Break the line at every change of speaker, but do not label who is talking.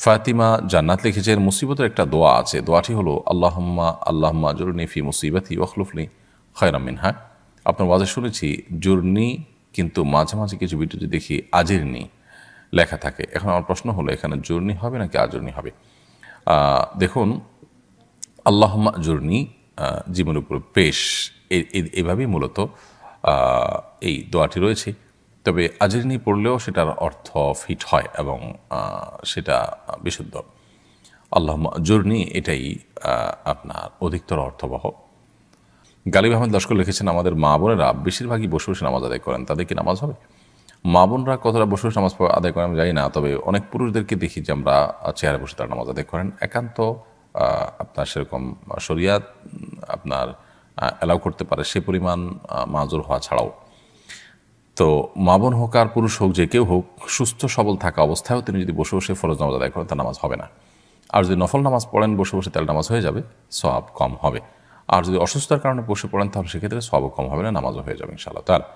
ফাতিমা জান্নাত লিখেছেন, মুসিবতের একটা দোয়া আছে, দোয়াটি হলো আল্লাহুম্মা জুরনি ফি মুসিবাতি ওয়াখলুফনি খায়রাম মিনহা। আপনার ওয়াজে শুনেছি জুরনি, কিন্তু মাঝে মাঝে কিছু ভিডিওতে দেখি আজিরনি লেখা থাকে। এখন আমার প্রশ্ন হলো এখানে জুরনি হবে নাকি আজরনি হবে? দেখুন, আল্লাহুম্মা জুরনি জীবনের উপর পেশ, এভাবেই মূলত এই দোয়াটি রয়েছে। তবে আজরিনী পড়লেও সেটার অর্থ ফিট হয় এবং সেটা বিশুদ্ধ। আল্লাহুম্মা জুরনি এটাই আপনার অধিকতর অর্থবহ। গালিব আহমেদ লস্কর লিখেছেন, আমাদের মা বোনেরা বেশিরভাগই বসে বসে নামাজ আদায় করেন, তাদের কি নামাজ হবে? মা বোনরা কতটা বসে বসে নামাজ আদায় করেন আমি জানি না, তবে অনেক পুরুষদেরকে দেখি যে আমরা চেয়ারে বসে তারা নামাজ আদায় করেন। একান্ত আপনার সেরকম শরিয়াত আপনার অ্যালাউ করতে পারে সে পরিমাণ মাজুর হওয়া ছাড়াও, তো মা বোন হোক আর পুরুষ হোক, যে কেউ হোক, সুস্থ সবল থাকা অবস্থায়ও তিনি যদি বসে বসে ফরজ নামাজ আদায় করেন তার নামাজ হবে না। আর যদি নফল নামাজ পড়েন বসে বসে তাহলে নামাজ হয়ে যাবে, সওয়াব কম হবে। আর যদি অসুস্থতার কারণে বসে পড়েন তাহলে সেক্ষেত্রে সওয়াবও কম হবে না, নামাজও হয়ে যাবে ইনশাআল্লাহ তাআলা।